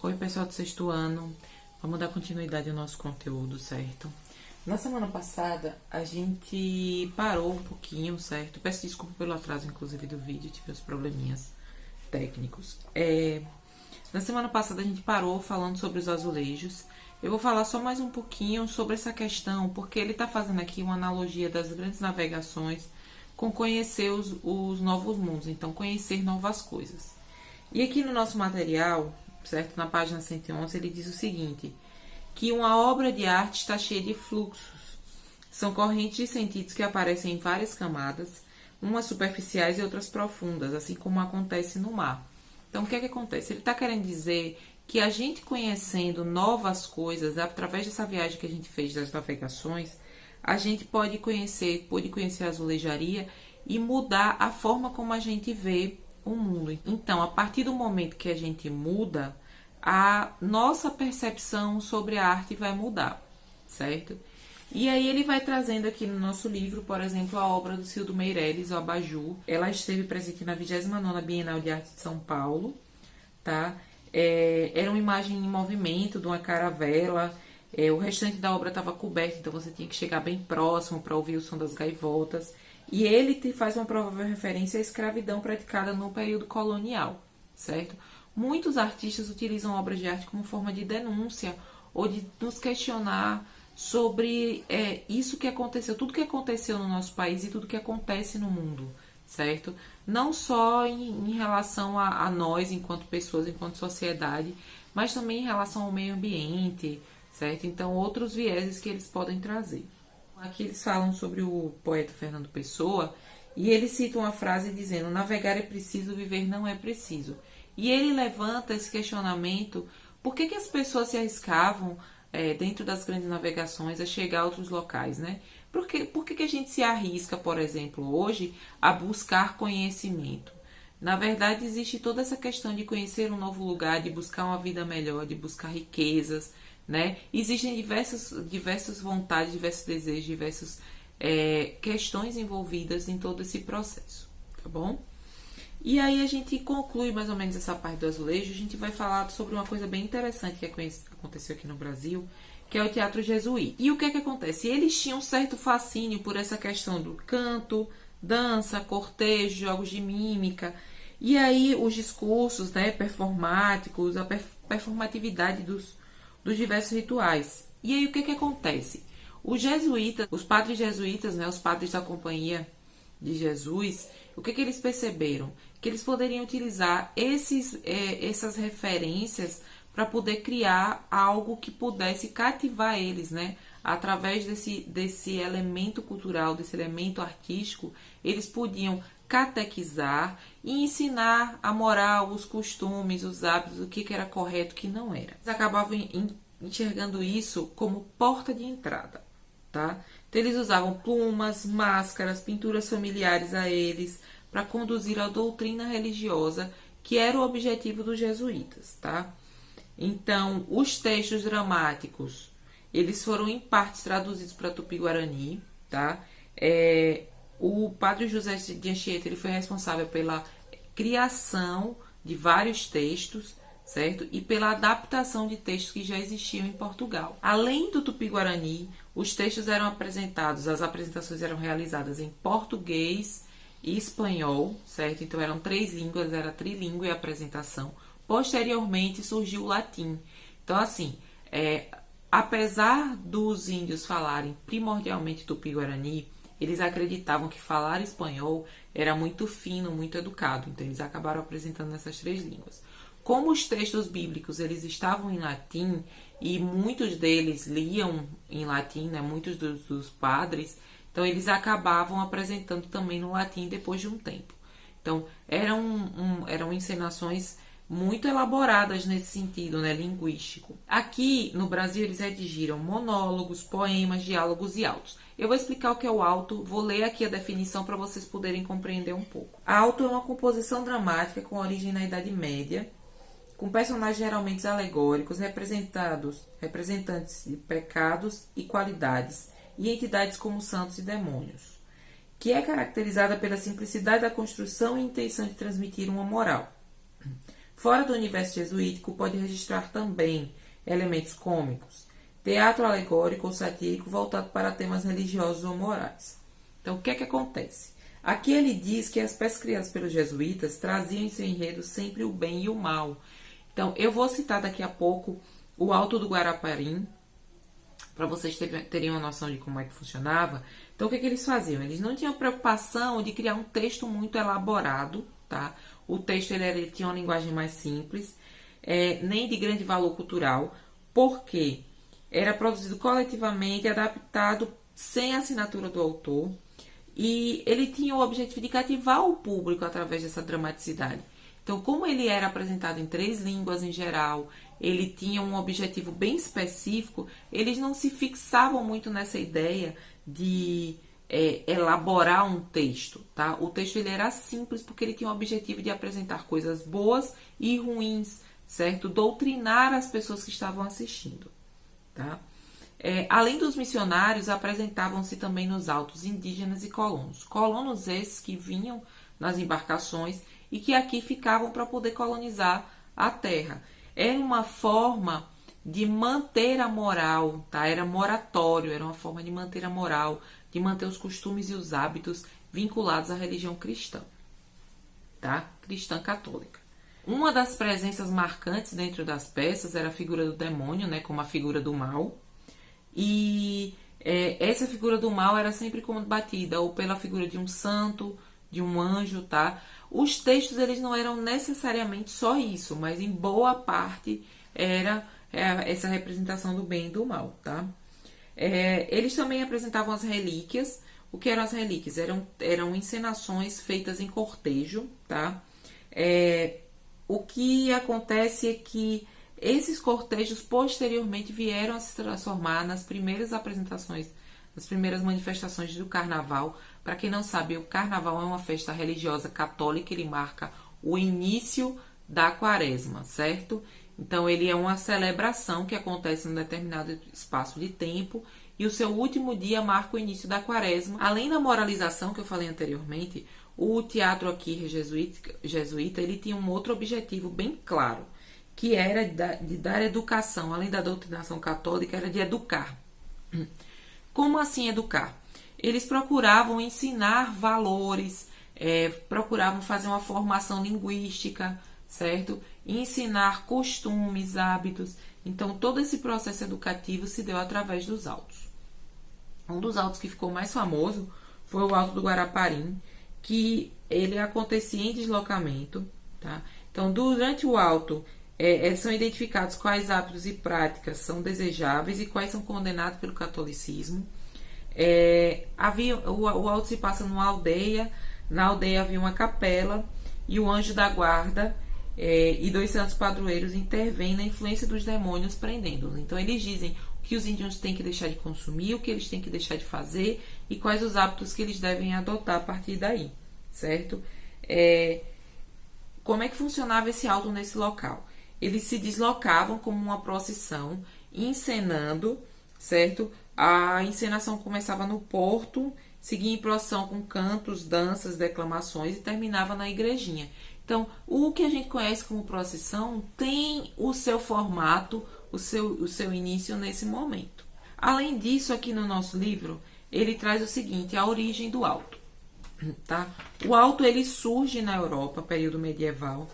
Oi, pessoal do sexto ano. Vamos dar continuidade ao nosso conteúdo, certo? Na semana passada, a gente parou um pouquinho, certo? Peço desculpa pelo atraso, inclusive, do vídeo. Tive uns probleminhas técnicos. Na semana passada, a gente parou falando sobre os azulejos. Eu vou falar só mais um pouquinho sobre essa questão, porque ele está fazendo aqui uma analogia das grandes navegações com conhecer os novos mundos. Então, conhecer novas coisas. E aqui no nosso material, certo? Na página 111, ele diz o seguinte, que uma obra de arte está cheia de fluxos. São correntes de sentidos que aparecem em várias camadas, umas superficiais e outras profundas, assim como acontece no mar. Então, o que é que acontece? Ele está querendo dizer que a gente conhecendo novas coisas, através dessa viagem que a gente fez das navegações, a gente pode conhecer a azulejaria e mudar a forma como a gente vê o mundo. Então, a partir do momento que a gente muda, a nossa percepção sobre a arte vai mudar, certo? E aí ele vai trazendo aqui no nosso livro, por exemplo, a obra do Cildo Meireles, o Abajur. Ela esteve presente na 29ª Bienal de Arte de São Paulo, tá? Era uma imagem em movimento de uma caravela. O restante da obra estava coberto, então você tinha que chegar bem próximo para ouvir o som das gaivotas. E ele faz uma provável referência à escravidão praticada no período colonial, certo? Muitos artistas utilizam obras de arte como forma de denúncia ou de nos questionar sobre isso que aconteceu, tudo que aconteceu no nosso país e tudo que acontece no mundo, certo? Não só em relação a nós, enquanto pessoas, enquanto sociedade, mas também em relação ao meio ambiente, certo? Então, outros vieses que eles podem trazer. Aqui eles falam sobre o poeta Fernando Pessoa e ele cita uma frase dizendo: navegar é preciso, viver não é preciso. E ele levanta esse questionamento: por que as pessoas se arriscavam dentro das grandes navegações a chegar a outros locais, né? Por que a gente se arrisca, por exemplo, hoje a buscar conhecimento? Na verdade, existe toda essa questão de conhecer um novo lugar, de buscar uma vida melhor, de buscar riquezas, né? Existem diversas vontades, diversos desejos, diversas questões envolvidas em todo esse processo, tá bom? E aí a gente conclui mais ou menos essa parte do azulejo. A gente vai falar sobre uma coisa bem interessante que aconteceu aqui no Brasil, que é o teatro jesuíta. E o que é que acontece? Eles tinham um certo fascínio por essa questão do canto, dança, cortejo, jogos de mímica. E aí os discursos, né, performáticos, a performatividade dos diversos rituais. E aí o que é que acontece? Os jesuítas, os padres jesuítas, né, os padres da Companhia de Jesus, o que eles perceberam? Que eles poderiam utilizar essas referências para poder criar algo que pudesse cativar eles, né? Através desse elemento cultural, desse elemento artístico, eles podiam catequizar e ensinar a moral, os costumes, os hábitos, o que era correto, o que não era. Eles acabavam enxergando isso como porta de entrada, tá? Então, eles usavam plumas, máscaras, pinturas familiares a eles para conduzir a doutrina religiosa, que era o objetivo dos jesuítas, tá? Então, os textos dramáticos, eles foram em partes traduzidos para Tupi-Guarani, tá? O padre José de Anchieta, ele foi responsável pela criação de vários textos, certo? E pela adaptação de textos que já existiam em Portugal. Além do Tupi-Guarani, os textos eram apresentados, as apresentações eram realizadas em português e espanhol, certo? Então eram 3 línguas, era trilíngue a apresentação. Posteriormente surgiu o latim. Então, assim, apesar dos índios falarem primordialmente Tupi-Guarani, eles acreditavam que falar espanhol era muito fino, muito educado. Então, eles acabaram apresentando nessas 3 línguas. Como os textos bíblicos eles estavam em latim e muitos deles liam em latim, né, muitos dos padres, então eles acabavam apresentando também no latim depois de um tempo. Então eram encenações muito elaboradas nesse sentido, né, linguístico. Aqui no Brasil eles redigiram monólogos, poemas, diálogos e autos. Eu vou explicar o que é o auto, vou ler aqui a definição para vocês poderem compreender um pouco. Auto é uma composição dramática com origem na Idade Média, com personagens geralmente alegóricos, representantes de pecados e qualidades, e entidades como santos e demônios, que é caracterizada pela simplicidade da construção e intenção de transmitir uma moral. Fora do universo jesuítico, pode registrar também elementos cômicos, teatro alegórico ou satírico voltado para temas religiosos ou morais. Então, o que é que acontece? Aqui ele diz que as peças criadas pelos jesuítas traziam em seu enredo sempre o bem e o mal. Então, eu vou citar daqui a pouco o Alto do Guaraparim, para vocês terem uma noção de como é que funcionava. Então, o que é que eles faziam? Eles não tinham preocupação de criar um texto muito elaborado, tá? O texto ele tinha uma linguagem mais simples, nem de grande valor cultural, porque era produzido coletivamente, adaptado sem assinatura do autor, e ele tinha o objetivo de cativar o público através dessa dramaticidade. Então, como ele era apresentado em 3 línguas em geral, ele tinha um objetivo bem específico, eles não se fixavam muito nessa ideia de elaborar um texto, tá? O texto ele era simples porque ele tinha o objetivo de apresentar coisas boas e ruins, certo? Doutrinar as pessoas que estavam assistindo, tá? Além dos missionários, apresentavam-se também nos autos indígenas e colonos. Colonos esses que vinham nas embarcações e que aqui ficavam para poder colonizar a terra. Era uma forma de manter a moral, tá? Era moratório, era uma forma de manter a moral, de manter os costumes e os hábitos vinculados à religião cristã, tá? Cristã católica. Uma das presenças marcantes dentro das peças era a figura do demônio, né? Como a figura do mal. E essa figura do mal era sempre combatida ou pela figura de um santo, de um anjo, tá? Os textos eles não eram necessariamente só isso, mas em boa parte era essa representação do bem e do mal, tá? Eles também apresentavam as relíquias. O que eram as relíquias? Eram encenações feitas em cortejo, tá? O que acontece é que esses cortejos posteriormente vieram a se transformar nas primeiras apresentações, nas primeiras manifestações do carnaval. Para quem não sabe, o carnaval é uma festa religiosa católica, ele marca o início da quaresma, certo? Então, ele é uma celebração que acontece em um determinado espaço de tempo e o seu último dia marca o início da quaresma. Além da moralização que eu falei anteriormente, o teatro aqui jesuíta ele tinha um outro objetivo bem claro, que era de dar educação, além da doutrinação católica, era de educar. Como assim educar? Eles procuravam ensinar valores, procuravam fazer uma formação linguística, certo? Ensinar costumes, hábitos. Então, todo esse processo educativo se deu através dos autos. Um dos autos que ficou mais famoso foi o Alto do Guaraparim, que ele acontecia em deslocamento, tá? Então, durante o auto, são identificados quais hábitos e práticas são desejáveis e quais são condenados pelo catolicismo. O auto se passa numa aldeia. Na aldeia havia uma capela e o anjo da guarda e 2 santos padroeiros intervêm na influência dos demônios, prendendo-os. Então, eles dizem o que os índios têm que deixar de consumir, o que eles têm que deixar de fazer e quais os hábitos que eles devem adotar a partir daí, certo? Como é que funcionava esse auto nesse local? Eles se deslocavam como uma procissão, encenando, certo? A encenação começava no porto, seguia em procissão com cantos, danças, declamações e terminava na igrejinha. Então, o que a gente conhece como procissão tem o seu formato, o seu início nesse momento. Além disso, aqui no nosso livro, ele traz o seguinte, a origem do auto, tá? O auto, ele surge na Europa, período medieval,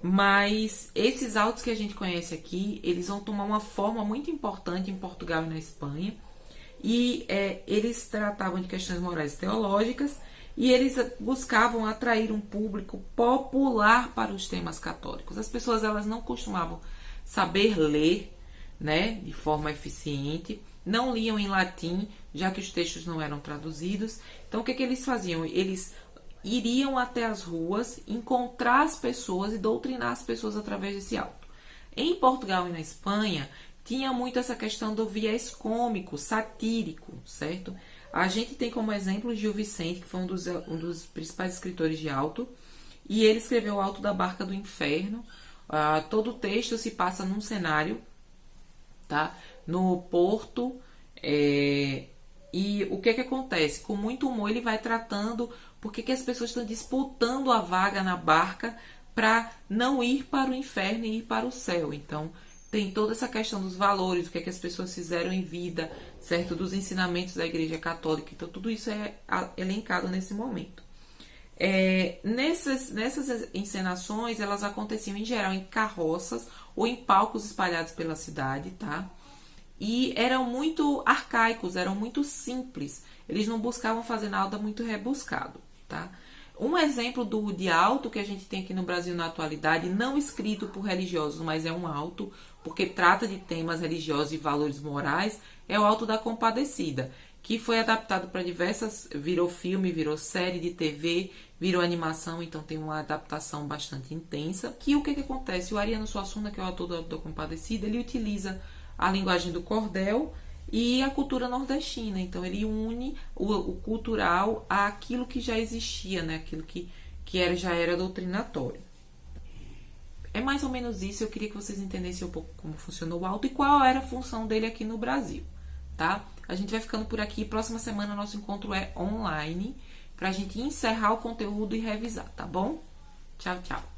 mas esses autos que a gente conhece aqui, eles vão tomar uma forma muito importante em Portugal e na Espanha, e eles tratavam de questões morais e teológicas, e eles buscavam atrair um público popular para os temas católicos. As pessoas elas não costumavam saber ler, né, de forma eficiente, não liam em latim, já que os textos não eram traduzidos. Então, o que eles faziam? Eles iriam até as ruas, encontrar as pessoas e doutrinar as pessoas através desse auto. Em Portugal e na Espanha, tinha muito essa questão do viés cômico, satírico, certo? A gente tem como exemplo Gil Vicente, que foi um dos principais escritores de auto, e ele escreveu o Auto da Barca do Inferno. Todo o texto se passa num cenário, tá? No porto, e o que acontece? Com muito humor ele vai tratando porque que as pessoas estão disputando a vaga na barca para não ir para o inferno e ir para o céu. Então, tem toda essa questão dos valores, o que é que as pessoas fizeram em vida, certo? Dos ensinamentos da Igreja Católica. Então, tudo isso é elencado nesse momento. Nessas encenações, elas aconteciam em geral em carroças ou em palcos espalhados pela cidade, tá? E eram muito arcaicos, eram muito simples. Eles não buscavam fazer nada muito rebuscado, tá? Um exemplo de auto que a gente tem aqui no Brasil na atualidade, não escrito por religiosos, mas é um auto, porque trata de temas religiosos e valores morais, é o Auto da Compadecida, que foi adaptado para virou filme, virou série de TV, virou animação, então tem uma adaptação bastante intensa. Que o que acontece? O Ariano Suassuna, que é o autor do Auto da Compadecida, ele utiliza a linguagem do cordel e a cultura nordestina. Então, ele une o cultural àquilo que já existia, né? Aquilo que já era doutrinatório. É mais ou menos isso. Eu queria que vocês entendessem um pouco como funcionou o auto e qual era a função dele aqui no Brasil, tá? A gente vai ficando por aqui. Próxima semana, nosso encontro é online, pra gente encerrar o conteúdo e revisar, tá bom? Tchau, tchau.